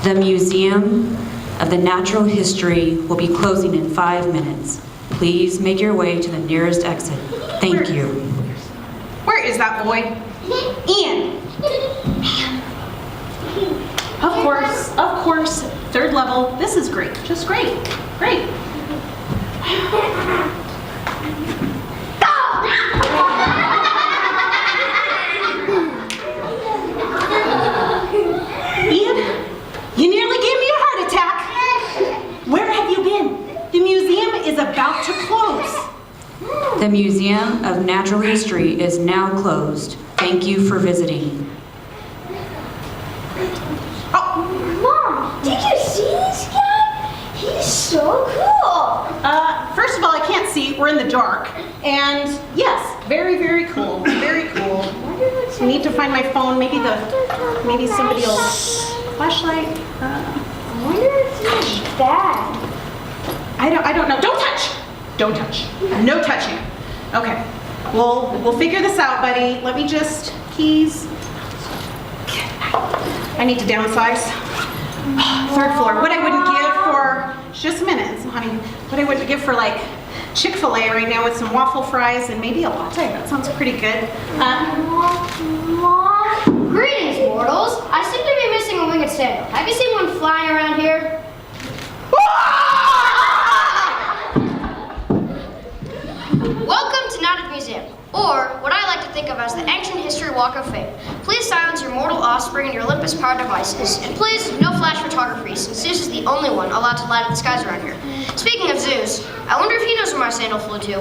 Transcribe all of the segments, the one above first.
The Museum of the Natural History will be closing in 5 minutes. Please make your way to the nearest exit. Thank you. Where is that boy? Ian. Of course, 3rd level. This is great, just great, great. Ian, you nearly gave me a heart attack. Where have you been? The museum is about to close. The Museum of Natural History is now closed. Thank you for visiting. Mom, did you see this guy? He's so cool. First of all, I can't see. We're in the dark. And yes, very, very cool. Very cool. I need to find my phone. Maybe somebody will. Flashlight. I wonder if it's bad. I don't know. Don't touch. Don't touch. No touching. Okay. We'll figure this out, buddy. Let me just keys. I need to downsize. 3rd floor. What I wouldn't give for just a minute, honey. What I wouldn't give for like Chick-fil-A right now with some waffle fries and maybe a latte. That sounds pretty good. Mom. Greetings, mortals. I seem to be missing a winged sandal. Have you seen one flying around here? Welcome to Knotted Museum, or what I like to think of as the Ancient History Walk of Fame. Please silence your mortal offspring and your Olympus powered devices, and please, no flash photography, since Zeus is the only one allowed to light up the skies around here. Speaking of Zeus, I wonder if he knows where my sandal flew to.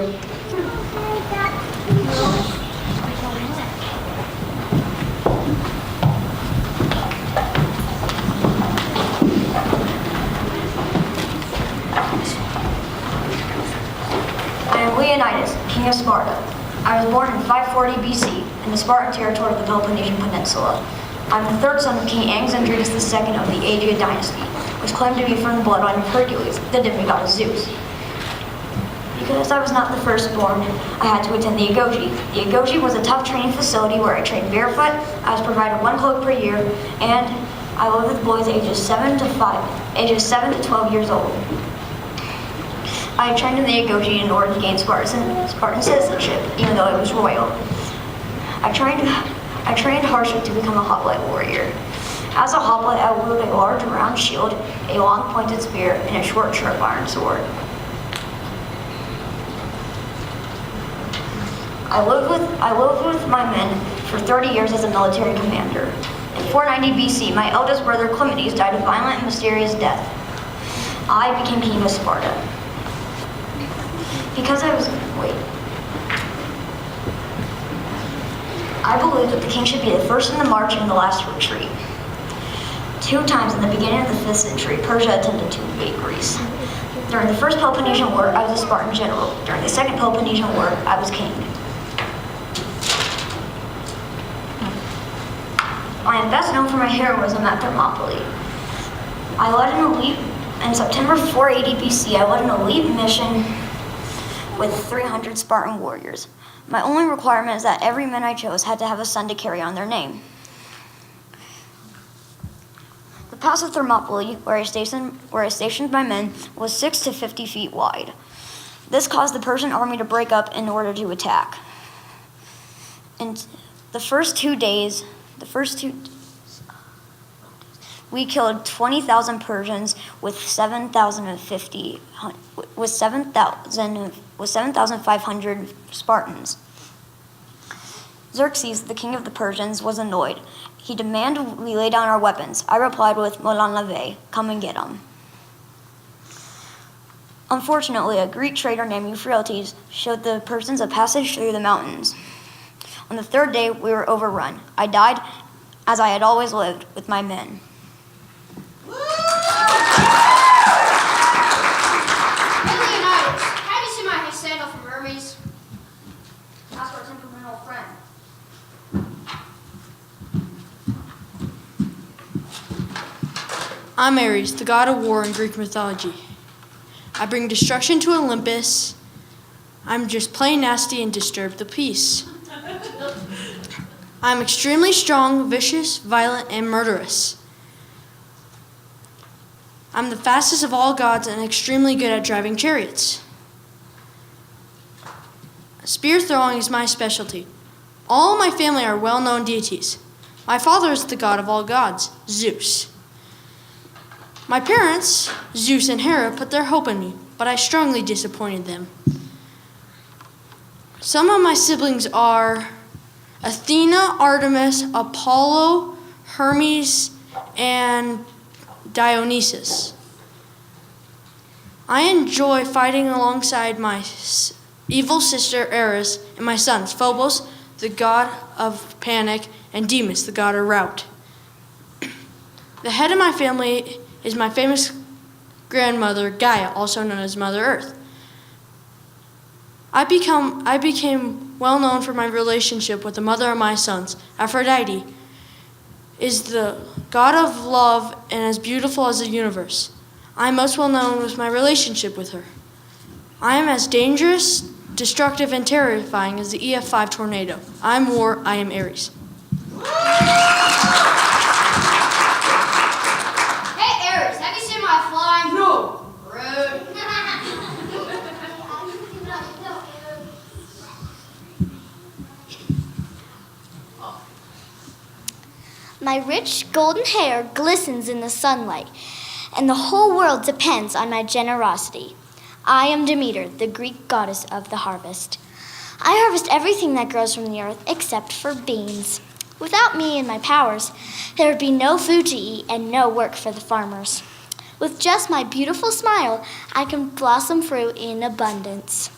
I am Leonidas, king of Sparta. I was born in 540 BC in the Spartan territory of the Peloponnesian Peninsula. I'm the 3rd son of King Xerxes II of the Aegean dynasty, which claimed to be from the bloodline of Hercules, the demigod of Zeus. Because I was not the firstborn, I had to attend the Agoge. The Agoge was a tough training facility where I trained barefoot, I was provided 1 cloak per year, and I lived with boys ages 7 to 12 years old. I trained in the Agoge in order to gain Spartan citizenship, even though I was royal. I trained harshly to become a hoplite warrior. As a hoplite, I wielded a large round shield, a long pointed spear, and a short sharp iron sword. I lived with my men for 30 years as a military commander. In 490 BC, my eldest brother Clemenes died a violent and mysterious death. I became king of Sparta. I believed that the king should be the first in the march and the last to retreat. 2 times in the beginning of the 5th century, Persia attempted to invade Greece. During the First Peloponnesian War, I was a Spartan general. During the Second Peloponnesian War, I was king. I am best known for my heroism at Thermopylae. In September 480 BC, I led an elite mission with 300 Spartan warriors. My only requirement is that every man I chose had to have a son to carry on their name. The pass of Thermopylae, where I stationed my men, was 6 to 50 feet wide. This caused the Persian army to break up in order to attack. In the first two days, we killed 20,000 Persians with 7,500 Spartans. Xerxes, the king of the Persians, was annoyed. He demanded we lay down our weapons. I replied with Molan Lave, come and get them. Unfortunately, a Greek trader named Euphrates showed the Persians a passage through the mountains. On the 3rd day, we were overrun. I died, as I had always lived, with my men. Have you seen my sandal from Hermes? That's our temperamental friend. I'm Ares, the god of war in Greek mythology. I bring destruction to Olympus. I'm just plain nasty and disturb the peace. I'm extremely strong, vicious, violent, and murderous. I'm the fastest of all gods and extremely good at driving chariots. Spear throwing is my specialty. All my family are well-known deities. My father is the god of all gods, Zeus. My parents, Zeus and Hera, put their hope in me, but I strongly disappointed them. Some of my siblings are Athena, Artemis, Apollo, Hermes, and Dionysus. I enjoy fighting alongside my evil sister Eris and my sons, Phobos, the god of panic, and Demas, the god of rout. The head of my family is my famous grandmother, Gaia, also known as Mother Earth. I became well known for my relationship with the mother of my sons. Aphrodite is the god of love and as beautiful as the universe. I am most well known with my relationship with her. I am as dangerous, destructive, and terrifying as the EF5 tornado. I am war, I am Ares. Hey, Ares, have you seen my flying? No. Rude. My rich golden hair glistens in the sunlight, and the whole world depends on my generosity. I am Demeter, the Greek goddess of the harvest. I harvest everything that grows from the earth except for beans. Without me and my powers, there would be no food to eat and no work for the farmers. With just my beautiful smile, I can blossom fruit in abundance.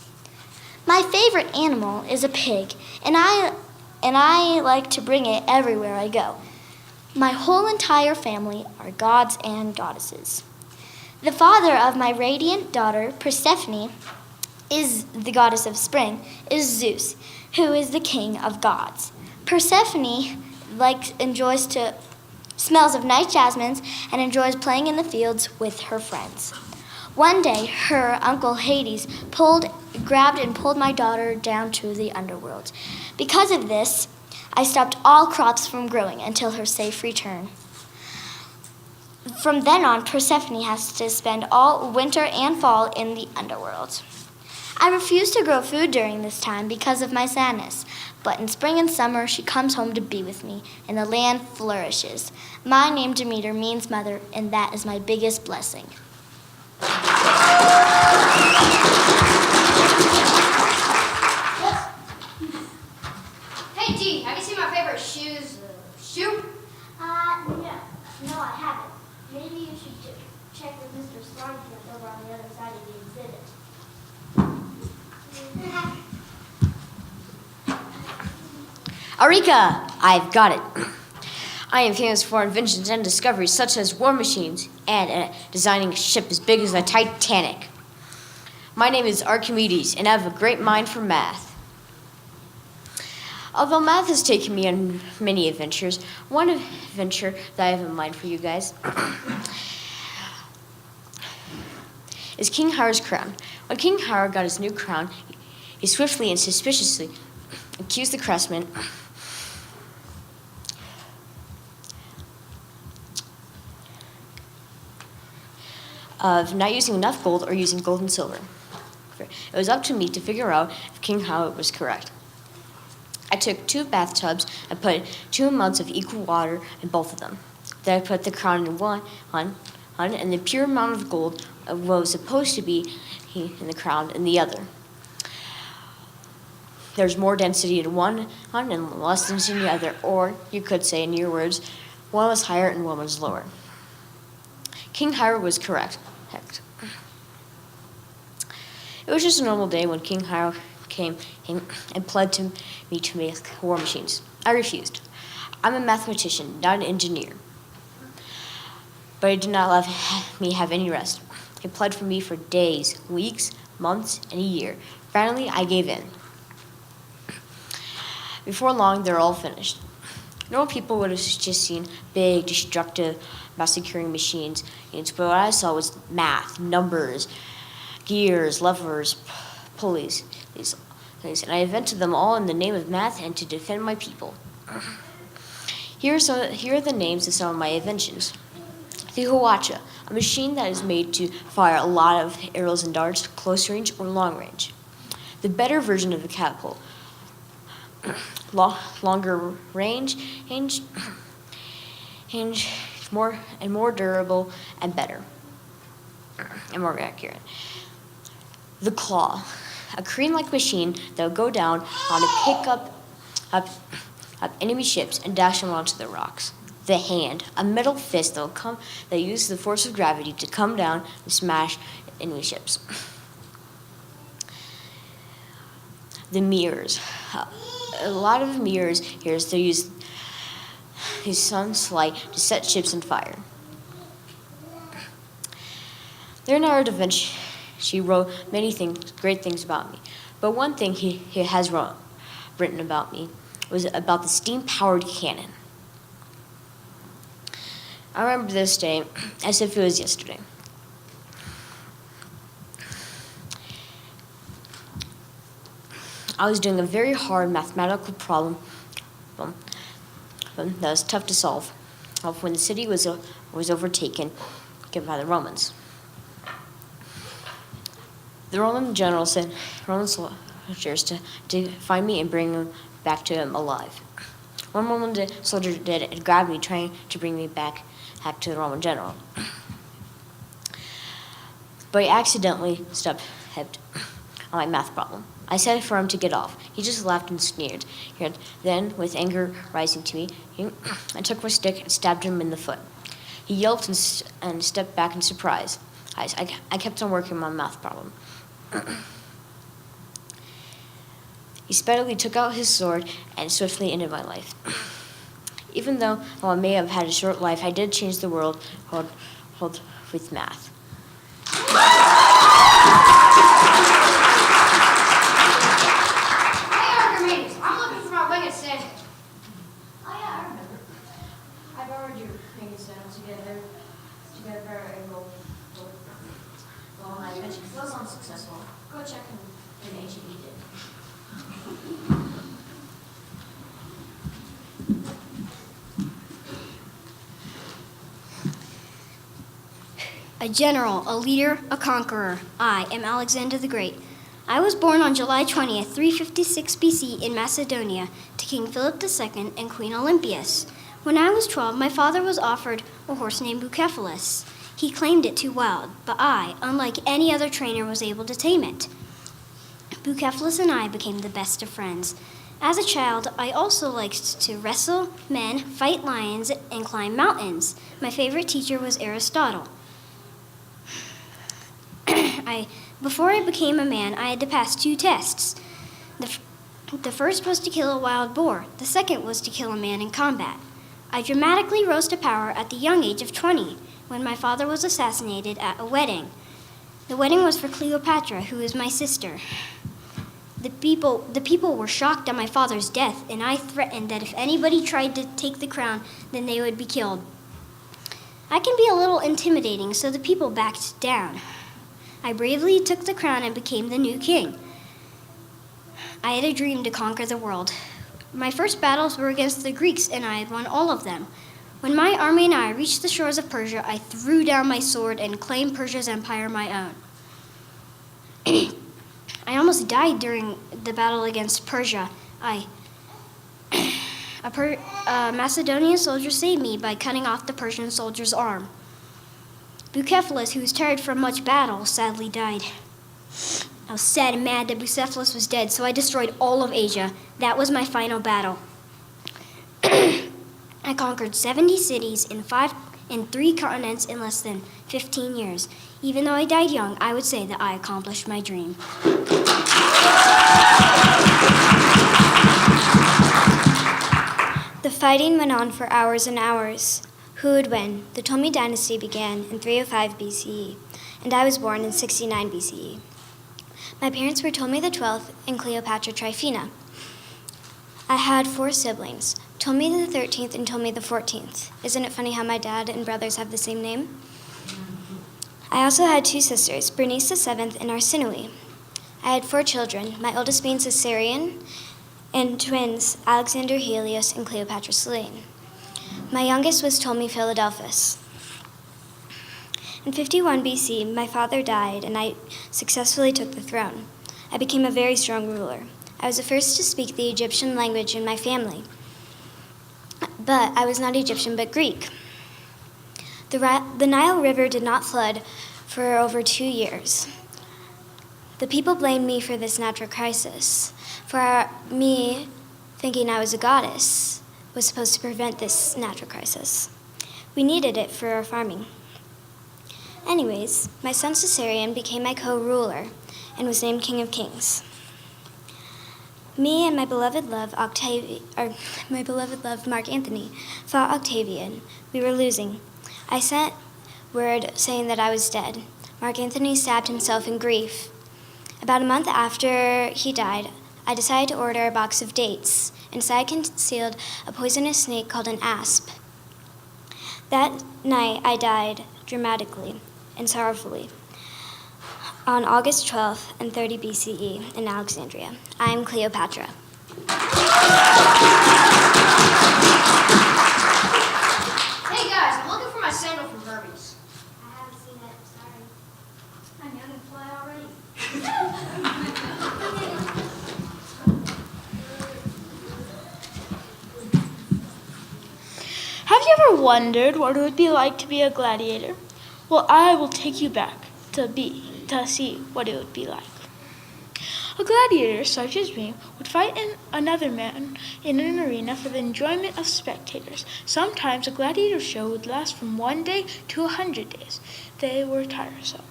My favorite animal is a pig, and I like to bring it everywhere I go. My whole entire family are gods and goddesses. The father of my radiant daughter, Persephone, is the goddess of spring, is Zeus, who is the king of gods. Persephone smells of night jasmines and enjoys playing in the fields with her friends. One day, her uncle Hades grabbed and pulled my daughter down to the underworld. Because of this, I stopped all crops from growing until her safe return. From then on, Persephone has to spend all winter and fall in the underworld. I refuse to grow food during this time because of my sadness, but in spring and summer she comes home to be with me, and the land flourishes. My name Demeter means mother, and that is my biggest blessing. Hey, Dee, have you seen my favorite shoe? No, I haven't. Maybe you should check with Mr. Stormfield over on the other side of the exhibit. Eureka! I've got it. I am famous for inventions and discoveries such as war machines and designing a ship as big as the Titanic. My name is Archimedes, and I have a great mind for math. Although math has taken me on many adventures, one adventure that I have in mind for you guys is King Hiram's crown. When King Hiram got his new crown, he swiftly and suspiciously accused the craftsman of not using enough gold or using gold and silver. It was up to me to figure out if King Hiram was correct. I took 2 bathtubs and put 2 amounts of equal water in both of them. Then I put the crown in one, and the pure amount of gold was supposed to be in the crown in the other. There's more density in one and less density in the other, or you could say in your words, one was higher and one was lower. King Hiram was correct. It was just a normal day when King Hiram came and pled to me to make war machines. I refused. I'm a mathematician, not an engineer. But he did not let me have any rest. He pled for me for days, weeks, months, and a year. Finally, I gave in. Before long, they're all finished. Normal people would have just seen big, destructive, massacring machines, but what I saw was math, numbers, gears, levers, pulleys, these things, and I invented them all in the name of math and to defend my people. Here are the names of some of my inventions. The Huacha, a machine that is made to fire a lot of arrows and darts, close range or long range. The better version of the catapult, longer range, more durable and better, and more accurate. The claw, a crane-like machine that will go down on to pick up enemy ships and dash them onto the rocks. The hand, a metal fist that uses the force of gravity to come down and smash enemy ships. The mirrors, a lot of mirrors here, they use the sun's light to set ships on fire. Leonardo da Vinci, she wrote many great things about me, but one thing he has written about me was about the steam-powered cannon. I remember this day as if it was yesterday. I was doing a very hard mathematical problem that was tough to solve when the city was overtaken by the Romans. The Roman general sent Roman soldiers to find me and bring me back to him alive. One Roman soldier did it and grabbed me, trying to bring me back to the Roman general. But he accidentally stepped on my math problem. I said for him to get off. He just laughed and sneered. Then, with anger rising to me, I took my stick and stabbed him in the foot. He yelped and stepped back in surprise. I kept on working my math problem. He speedily took out his sword and swiftly ended my life. Even though I may have had a short life, I did change the world with math. Hey, Archimedes, I'm looking for my winged sandals. Oh yeah, I remember. I borrowed your winged sandals together and well, I mentioned it was unsuccessful. Go check in Archimede. A general, a leader, a conqueror. I am Alexander the Great. I was born on July 20th, 356 BC in Macedonia to King Philip II and Queen Olympias. When I was 12, my father was offered a horse named Bucephalus. He claimed it too wild, but I, unlike any other trainer, was able to tame it. Bucephalus and I became the best of friends. As a child, I also liked to wrestle men, fight lions, and climb mountains. My favorite teacher was Aristotle. Before I became a man, I had to pass 2 tests. The first was to kill a wild boar. The second was to kill a man in combat. I dramatically rose to power at the young age of 20, when my father was assassinated at a wedding. The wedding was for Cleopatra, who is my sister. The people were shocked at my father's death, and I threatened that if anybody tried to take the crown, then they would be killed. I can be a little intimidating, so the people backed down. I bravely took the crown and became the new king. I had a dream to conquer the world. My first battles were against the Greeks, and I had won all of them. When my army and I reached the shores of Persia, I threw down my sword and claimed Persia's empire my own. I almost died during the battle against Persia. A Macedonian soldier saved me by cutting off the Persian soldier's arm. Bucephalus, who was tired from much battle, sadly died. I was sad and mad that Bucephalus was dead, so I destroyed all of Asia. That was my final battle. I conquered 70 cities in 3 continents in less than 15 years. Even though I died young, I would say that I accomplished my dream. The fighting went on for hours and hours. Who would win? The Ptolemy dynasty began in 305 BCE, and I was born in 69 BCE. My parents were Ptolemy XII and Cleopatra Tryphena. I had 4 siblings, Ptolemy XIII and Ptolemy XIV. Isn't it funny how my dad and brothers have the same name? I also had 2 sisters, Bernice VII and Arsinoe. I had 4 children, my oldest being Caesarion, and twins, Alexander Helios and Cleopatra Selene. My youngest was Ptolemy Philadelphus. In 51 BC, my father died, and I successfully took the throne. I became a very strong ruler. I was the first to speak the Egyptian language in my family. But I was not Egyptian, but Greek. The Nile River did not flood for over 2 years. The people blamed me for this natural crisis, for me thinking I was a goddess was supposed to prevent this natural crisis. We needed it for our farming. Anyways, my son Caesarion became my co-ruler and was named King of Kings. Me and my beloved love Mark Antony fought Octavian. We were losing. I sent word saying that I was dead. Mark Antony stabbed himself in grief. About a month after he died, I decided to order a box of dates. Inside concealed a poisonous snake called an asp. That night I died dramatically and sorrowfully on August 12th and 30 BCE in Alexandria. I am Cleopatra. Hey guys, I'm looking for my sandal from Hermes. I haven't seen it, sorry. I'm young and fly already. Have you ever wondered what it would be like to be a gladiator? Well, I will take you back to see what it would be like. A gladiator, such as me, would fight another man in an arena for the enjoyment of spectators. Sometimes a gladiator show would last from 1 day to 100 days. They were tiresome.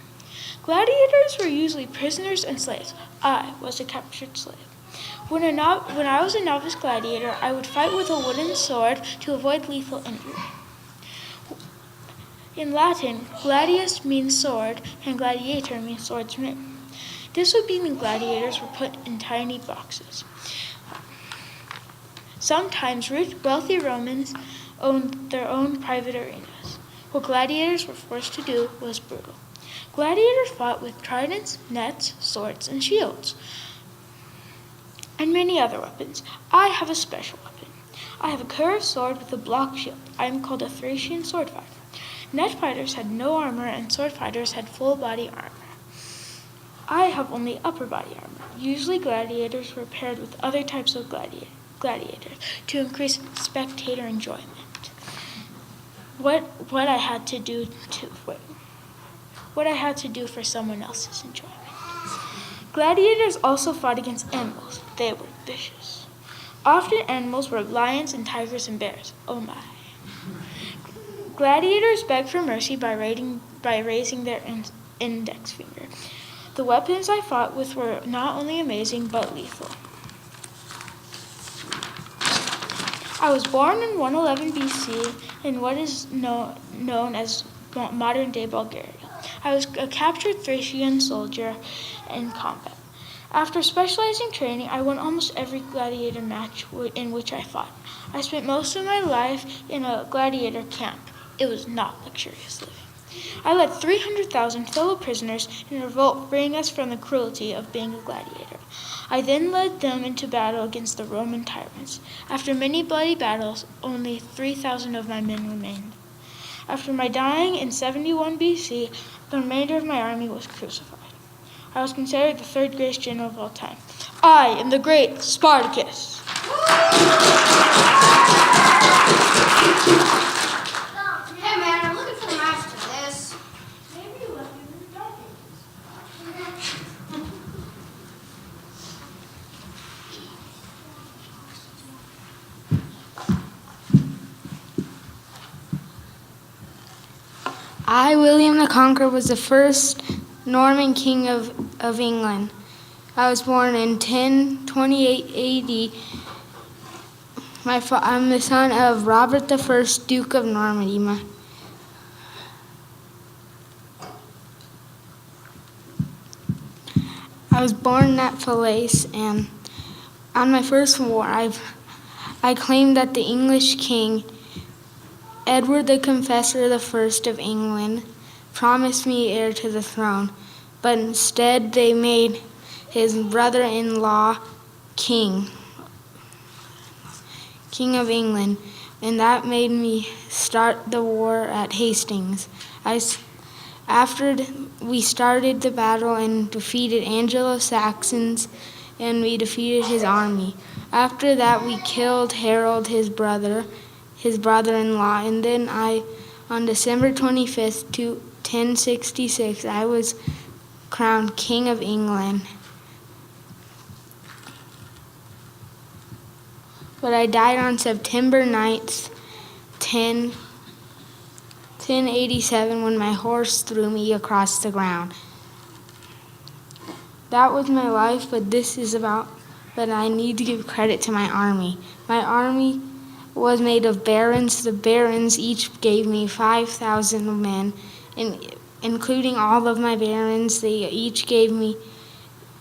Gladiators were usually prisoners and slaves. I was a captured slave. When I was a novice gladiator, I would fight with a wooden sword to avoid lethal injury. In Latin, gladius means sword, and gladiator means swordsman. This would mean gladiators were put in tiny boxes. Sometimes wealthy Romans owned their own private arenas. What gladiators were forced to do was brutal. Gladiators fought with tridents, nets, swords, and shields, and many other weapons. I have a special weapon. I have a curved sword with a block shield. I am called a Thracian sword fighter. Net fighters had no armor, and sword fighters had full body armor. I have only upper body armor. Usually gladiators were paired with other types of gladiators to increase spectator enjoyment. What I had to do for someone else's enjoyment. Gladiators also fought against animals. They were vicious. Often animals were lions and tigers and bears. Oh my. Gladiators begged for mercy by raising their index finger. The weapons I fought with were not only amazing, but lethal. I was born in 111 BC in what is known as modern-day Bulgaria. I was a captured Thracian soldier in combat. After specializing training, I won almost every gladiator match in which I fought. I spent most of my life in a gladiator camp. It was not luxurious living. I led 300,000 fellow prisoners in a revolt, freeing us from the cruelty of being a gladiator. I then led them into battle against the Roman tyrants. After many bloody battles, only 3,000 of my men remained. After my dying in 71 BC, the remainder of my army was crucified. I was considered the third greatest general of all time. I am the great Spartacus. Hey man, I'm looking for a match to this. Maybe you left me in the dark I, William the Conqueror, was the first Norman king of England. I was born in 1028 AD. I'm the son of Robert I, Duke of Normandy. I was born at Falaise, and on my first war, I claimed that the English king, Edward the Confessor I of England, promised me heir to the throne, but instead they made his brother-in-law king of England, and that made me start the war at Hastings. After we started the battle and defeated Anglo-Saxons, and we defeated his army. After that, we killed Harold, his brother-in-law, and then on December 25th, 1066, I was crowned King of England. But I died on September 9th, 1087, when my horse threw me across the ground. That was my life, but I need to give credit to my army. My army was made of barons. The barons each gave me 5,000 men, and including all of my barons, they each gave me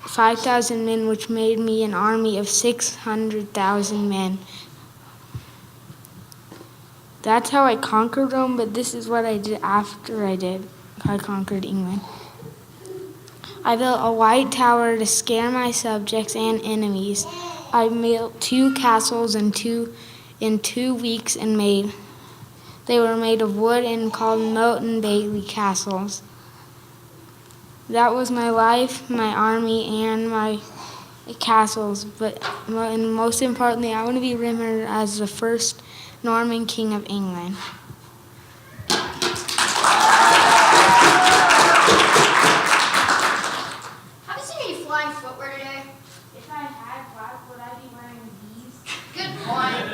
5,000 men, which made me an army of 600,000 men. That's how I conquered Rome, but this is what I did after I conquered England. I built a white tower to scare my subjects and enemies. I built 2 castles in 2 weeks they were made of wood and called Moat and Bailey castles. That was my life, my army, and my castles. And most importantly, I want to be remembered as the first Norman King of England. Have you seen any flying footwear today? If I had black, would I be wearing these? Good point.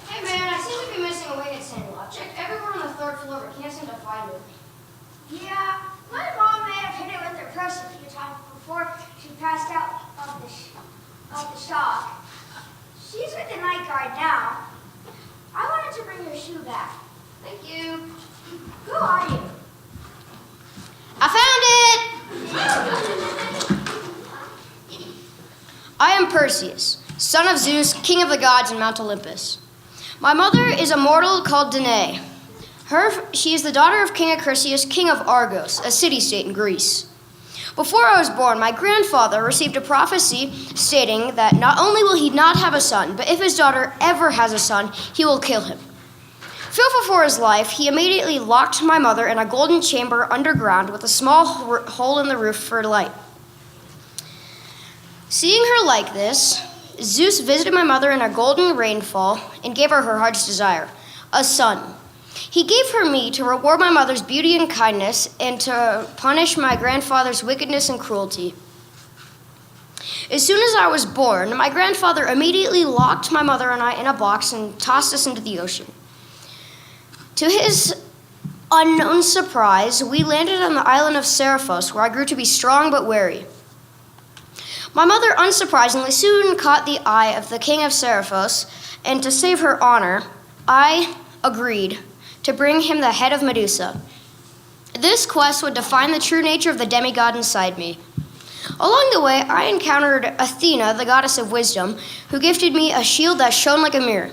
Hey man, I seem to be missing a winged sandal. I've checked everywhere on the 3rd floor, but can't seem to find it. Yeah, my mom may have hit it with her purse a few times before she passed out of the shock. She's with the night guard now. I wanted to bring your shoe back. Thank you. Who are you? I found it! I am Perseus, son of Zeus, king of the gods in Mount Olympus. My mother is a mortal called Danae. She is the daughter of King Xerxes, king of Argos, a city-state in Greece. Before I was born, my grandfather received a prophecy stating that not only will he not have a son, but if his daughter ever has a son, he will kill him. Fearful for his life, he immediately locked my mother in a golden chamber underground with a small hole in the roof for light. Seeing her like this, Zeus visited my mother in a golden rainfall and gave her her heart's desire, a son. He gave her me to reward my mother's beauty and kindness and to punish my grandfather's wickedness and cruelty. As soon as I was born, my grandfather immediately locked my mother and I in a box and tossed us into the ocean. To his unknown surprise, we landed on the island of Seriphos, where I grew to be strong but wary. My mother, unsurprisingly, soon caught the eye of the king of Seriphos, and to save her honor, I agreed to bring him the head of Medusa. This quest would define the true nature of the demigod inside me. Along the way, I encountered Athena, the goddess of wisdom, who gifted me a shield that shone like a mirror.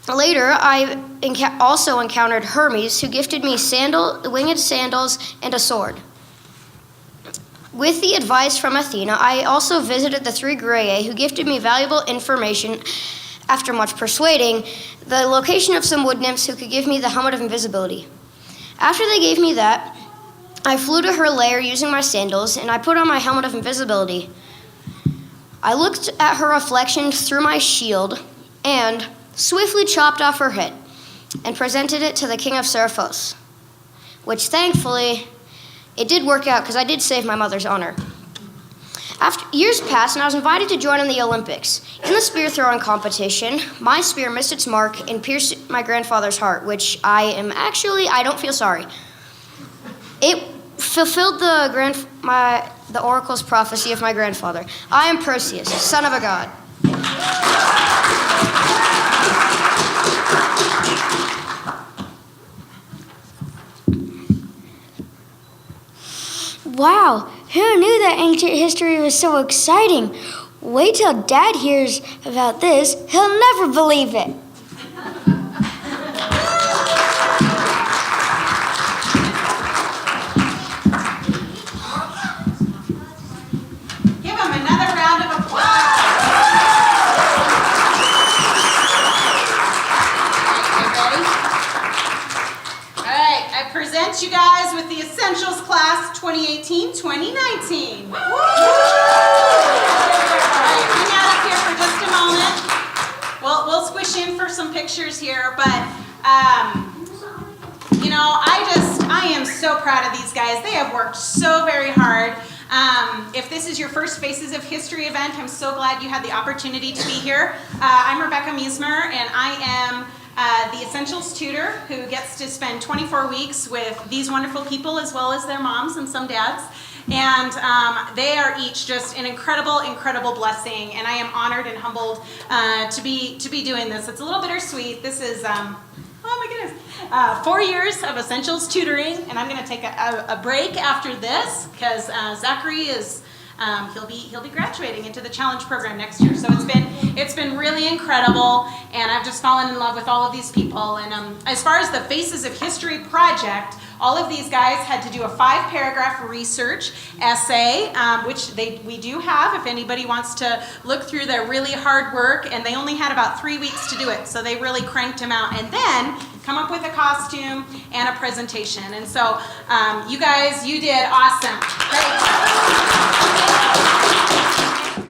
Later, I also encountered Hermes, who gifted me winged sandals and a sword. With the advice from Athena, I also visited the 3 Graeae, who gifted me valuable information after much persuading, the location of some wood nymphs who could give me the helmet of invisibility. After they gave me that, I flew to her lair using my sandals, and I put on my helmet of invisibility. I looked at her reflection through my shield and swiftly chopped off her head and presented it to the king of Seriphos, which thankfully, it did work out because I did save my mother's honor. After years passed, and I was invited to join in the Olympics. In the spear throwing competition, my spear missed its mark and pierced my grandfather's heart, which I don't feel sorry. It fulfilled the oracle's prophecy of my grandfather. I am Perseus, son of a god. Wow, who knew that ancient history was so exciting? Wait till Dad hears about this. He'll never believe it. Give him another round of applause. present you guys with the Essentials Class 2018-2019. All right, hang out up here for just a moment. We'll squish in for some pictures here, but you know, I am so proud of these guys. They have worked so very hard. If this is your first Faces of History event, I'm so glad you had the opportunity to be here. I'm Rebecca Miesmer, and I am the Essentials tutor who gets to spend 24 weeks with these wonderful people as well as their moms and some dads. And they are each just an incredible, incredible blessing, and I am honored and humbled to be doing this. It's a little bittersweet. This is, oh my goodness, 4 years of Essentials tutoring, and I'm going to take a break after this because Zachary is he'll be graduating into the Challenge program next year. So it's been really incredible, and I've just fallen in love with all of these people. And as far as the Faces of History project, all of these guys had to do a 5-paragraph research essay, which we do have if anybody wants to look through their really hard work, and they only had about 3 weeks to do it, so they really cranked them out. And then come up with a costume and a presentation. And so you guys, you did awesome. Great.